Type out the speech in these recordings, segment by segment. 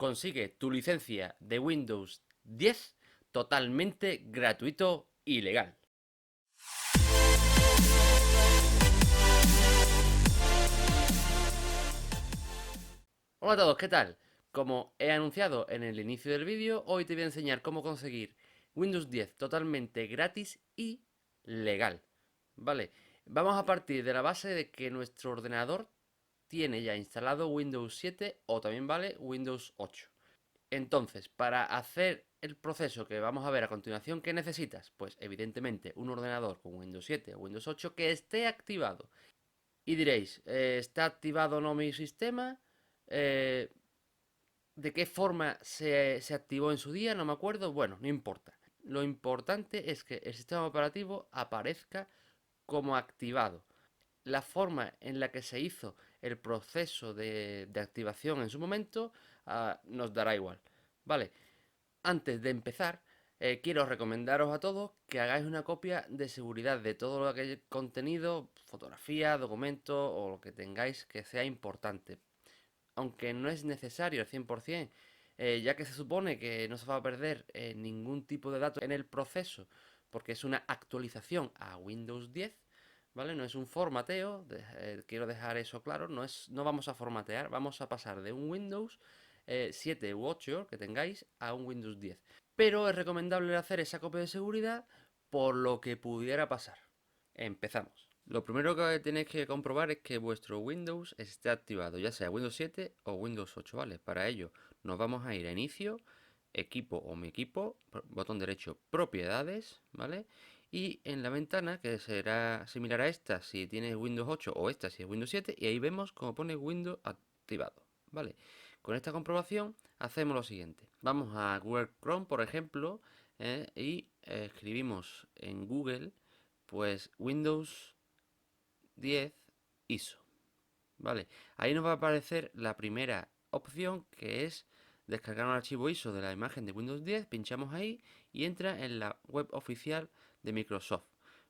Consigue tu licencia de Windows 10 totalmente gratuito y legal. Hola a todos, ¿qué tal? Como he anunciado en el inicio del vídeo, hoy te voy a enseñar cómo conseguir Windows 10 totalmente gratis y legal. Vale, vamos a partir de la base de que nuestro ordenador tiene ya instalado Windows 7 o también vale Windows 8. Entonces, para hacer el proceso que vamos a ver a continuación, ¿qué necesitas? Pues evidentemente un ordenador con Windows 7 o Windows 8 que esté activado. Y diréis, ¿está activado o no mi sistema? Eh, ¿De qué forma se activó en su día? No me acuerdo. Bueno, no importa. Lo importante es que el sistema operativo aparezca como activado. La forma en la que se hizo el proceso de activación en su momento nos dará igual. Vale, antes de empezar, quiero recomendaros a todos que hagáis una copia de seguridad de todo lo que haya contenido, fotografía, documentos o lo que tengáis que sea importante. Aunque no es necesario al 100%, ya que se supone que no se va a perder ningún tipo de datos en el proceso, porque es una actualización a Windows 10, ¿vale? No es un formateo, quiero dejar eso claro, no vamos a formatear, vamos a pasar de un Windows 7 u 8 que tengáis a un Windows 10. Pero es recomendable hacer esa copia de seguridad por lo que pudiera pasar. Empezamos. Lo primero que tenéis que comprobar es que vuestro Windows esté activado, ya sea Windows 7 o Windows 8, ¿vale? Para ello nos vamos a ir a Inicio, Equipo o Mi Equipo, botón derecho, Propiedades, ¿vale? Y en la ventana, que será similar a esta si tienes Windows 8 o esta si es Windows 7, y ahí vemos como pone Windows activado, ¿vale? Con esta comprobación hacemos lo siguiente. Vamos a Google Chrome, por ejemplo, y escribimos en Google, pues Windows 10 ISO. Vale, ahí nos va a aparecer la primera opción que es descargar un archivo ISO de la imagen de Windows 10, pinchamos ahí y entra en la web oficial de Microsoft,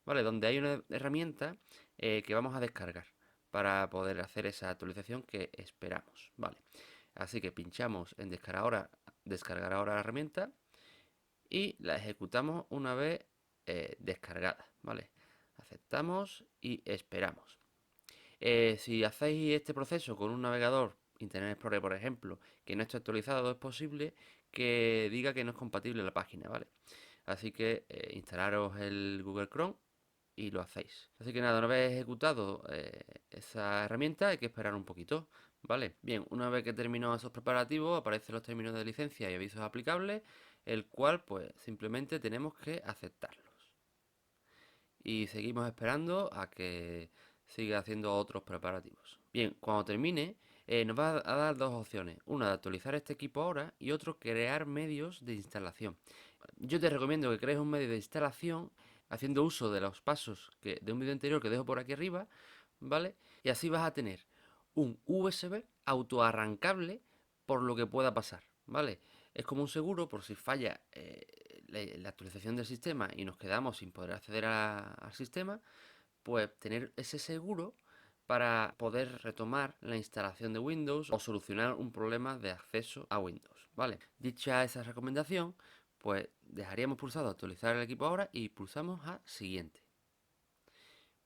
¿vale? Donde hay una herramienta que vamos a descargar para poder hacer esa actualización que esperamos, ¿vale? Así que pinchamos en descargar ahora la herramienta y la ejecutamos una vez descargada, ¿vale? Aceptamos y esperamos. Si hacéis este proceso con un navegador, Internet Explorer por ejemplo, que no esté actualizado, es posible que diga que no es compatible la página, ¿vale? Así que instalaros el Google Chrome y lo hacéis. Así que nada, una vez ejecutado esa herramienta hay que esperar un poquito, ¿vale? Bien, una vez que terminó esos preparativos aparecen los términos de licencia y avisos aplicables, el cual pues simplemente tenemos que aceptarlos. Y seguimos esperando a que siga haciendo otros preparativos. Bien, cuando termine, nos va a dar dos opciones. Una de actualizar este equipo ahora y otro crear medios de instalación. Yo te recomiendo que crees un medio de instalación haciendo uso de los pasos de un vídeo anterior que dejo por aquí arriba, ¿vale? Y así vas a tener un USB autoarrancable por lo que pueda pasar, ¿vale? Es como un seguro por si falla la actualización del sistema y nos quedamos sin poder acceder al sistema, pues tener ese seguro para poder retomar la instalación de Windows o solucionar un problema de acceso a Windows, ¿vale? Dicha esa recomendación, pues dejaríamos pulsado actualizar el equipo ahora y pulsamos a siguiente.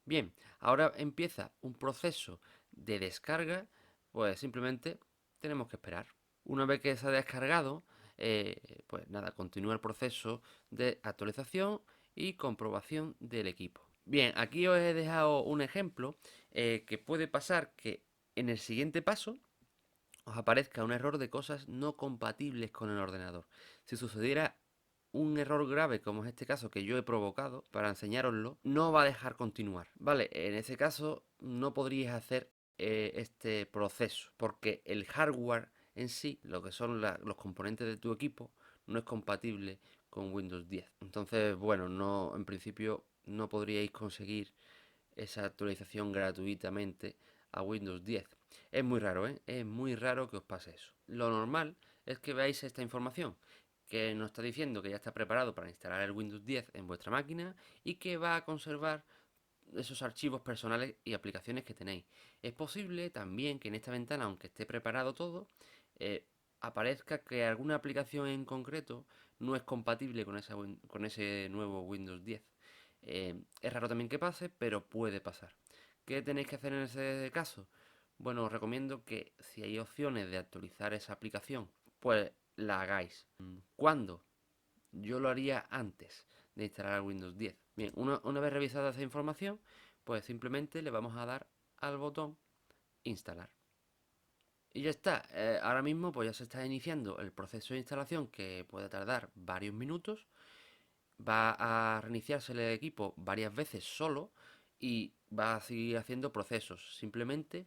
Bien, ahora empieza un proceso de descarga, pues simplemente tenemos que esperar. Una vez que se ha descargado, pues nada, continúa el proceso de actualización y comprobación del equipo. Bien, aquí os he dejado un ejemplo que puede pasar que en el siguiente paso os aparezca un error de cosas no compatibles con el ordenador. Si sucediera un error grave, como es este caso que yo he provocado para enseñároslo, no va a dejar continuar. Vale, en ese caso no podríais hacer este proceso, porque el hardware en sí, lo que son los componentes de tu equipo, no es compatible con Windows 10. Entonces, bueno, no, en principio no podríais conseguir esa actualización gratuitamente a Windows 10. Es muy raro, ¿eh? Es muy raro que os pase eso. Lo normal es que veáis esta información, que nos está diciendo que ya está preparado para instalar el Windows 10 en vuestra máquina y que va a conservar esos archivos personales y aplicaciones que tenéis. Es posible también que en esta ventana, aunque esté preparado todo, aparezca que alguna aplicación en concreto no es compatible con, con ese nuevo Windows 10. Es raro también que pase, pero puede pasar. ¿Qué tenéis que hacer en ese caso? Bueno, os recomiendo que si hay opciones de actualizar esa aplicación, pues la hagáis. ¿Cuándo? Yo lo haría antes de instalar Windows 10. Bien, una vez revisada esa información, pues simplemente le vamos a dar al botón instalar. Y ya está. Ahora mismo pues ya se está iniciando el proceso de instalación que puede tardar varios minutos. Va a reiniciarse el equipo varias veces solo y va a seguir haciendo procesos. Simplemente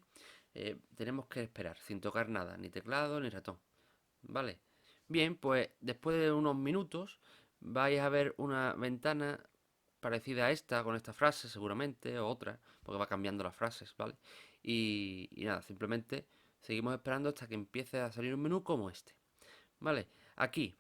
tenemos que esperar sin tocar nada, ni teclado ni ratón. ¿Vale? Bien, pues después de unos minutos vais a ver una ventana parecida a esta, con esta frase seguramente, o otra, porque va cambiando las frases, ¿vale? Y nada, simplemente seguimos esperando hasta que empiece a salir un menú como este, ¿vale? Aquí,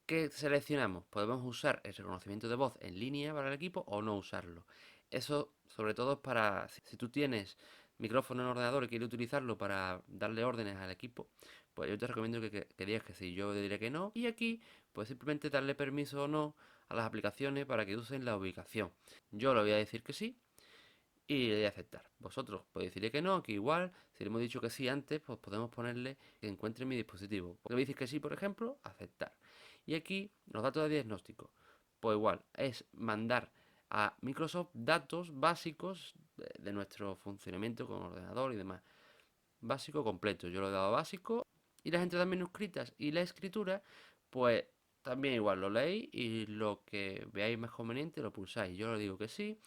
¿qué seleccionamos? Podemos usar el reconocimiento de voz en línea para el equipo o no usarlo. Eso sobre todo es para si tú tienes micrófono en ordenador y quieres utilizarlo para darle órdenes al equipo, pues yo te recomiendo que digas que sí, yo diré que no. Y aquí, pues simplemente darle permiso o no a las aplicaciones para que usen la ubicación. Yo le voy a decir que sí y le voy a aceptar. Vosotros podéis decirle que no, que igual, si le hemos dicho que sí antes, pues podemos ponerle que encuentre mi dispositivo. Porque me dices que sí, por ejemplo, aceptar. Y aquí, los datos de diagnóstico. Pues igual, es mandar a Microsoft datos básicos de nuestro funcionamiento con ordenador y demás. Básico completo. Yo lo he dado básico. Y las entradas manuscritas y la escritura, pues también igual lo leéis y lo que veáis más conveniente lo pulsáis. Yo le digo que sí.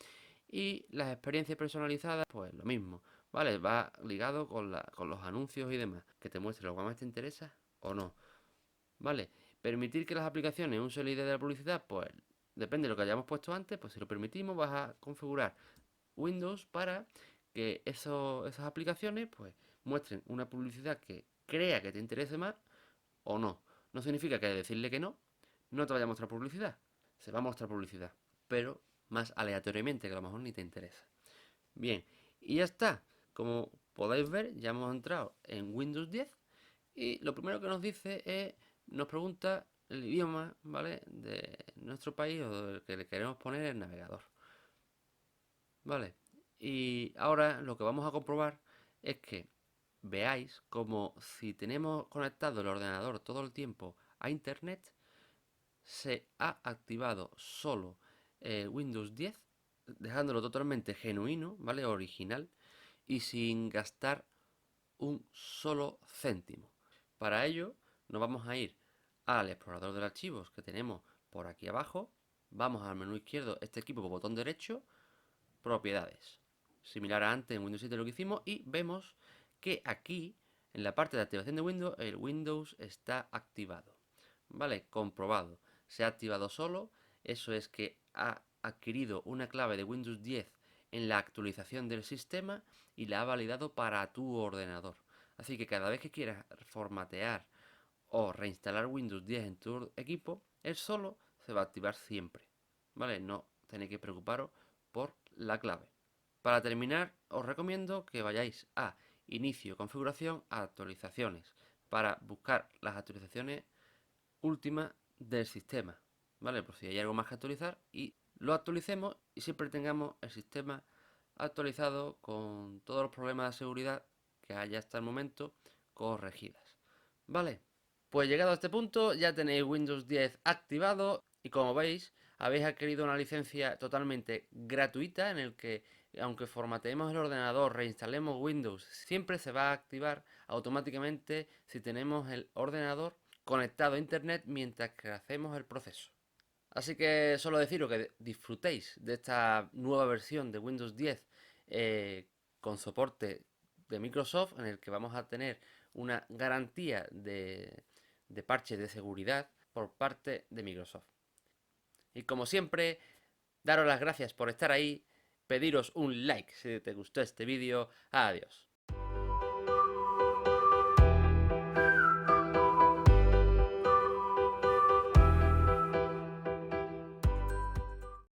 Y las experiencias personalizadas, pues lo mismo, ¿vale? Va ligado con los anuncios y demás, que te muestre lo que más te interesa o no, ¿vale? Permitir que las aplicaciones usen la idea de la publicidad, pues depende de lo que hayamos puesto antes, pues si lo permitimos vas a configurar Windows para que esas aplicaciones, pues muestren una publicidad que crea que te interese más o no. No significa que al decirle que no, no te vaya a mostrar publicidad. Se va a mostrar publicidad, pero más aleatoriamente, que a lo mejor ni te interesa. Bien, y ya está. Como podéis ver, ya hemos entrado en Windows 10 y lo primero que nos dice es, nos pregunta el idioma, ¿vale? De nuestro país o del que le queremos poner el navegador. ¿Vale? Y ahora lo que vamos a comprobar es que veáis como si tenemos conectado el ordenador todo el tiempo a internet, se ha activado solo Windows 10, dejándolo totalmente genuino, ¿vale? Original y sin gastar un solo céntimo. Para ello nos vamos a ir al explorador de archivos que tenemos por aquí abajo, vamos al menú izquierdo, este equipo por botón derecho, propiedades. Similar a antes en Windows 7 lo que hicimos y vemos que aquí en la parte de activación de Windows el Windows está activado. ¿Vale? Comprobado. Se ha activado solo, eso es que ha adquirido una clave de Windows 10 en la actualización del sistema y la ha validado para tu ordenador. Así que cada vez que quieras formatear o reinstalar Windows 10 en tu equipo, él solo se va a activar siempre. ¿Vale? No tenéis que preocuparos por la clave. Para terminar, os recomiendo que vayáis a Inicio, Configuración, Actualizaciones, para buscar las actualizaciones últimas del sistema, ¿vale? Por si hay algo más que actualizar y lo actualicemos y siempre tengamos el sistema actualizado con todos los problemas de seguridad que haya hasta el momento corregidas, ¿vale? Pues llegado a este punto ya tenéis Windows 10 activado y como veis habéis adquirido una licencia totalmente gratuita en el que aunque formateemos el ordenador, reinstalemos Windows, siempre se va a activar automáticamente si tenemos el ordenador conectado a internet mientras que hacemos el proceso. Así que solo deciros que disfrutéis de esta nueva versión de Windows 10 con soporte de Microsoft en el que vamos a tener una garantía de parches de seguridad por parte de Microsoft. Y como siempre, daros las gracias por estar ahí, pediros un like si te gustó este vídeo. Adiós.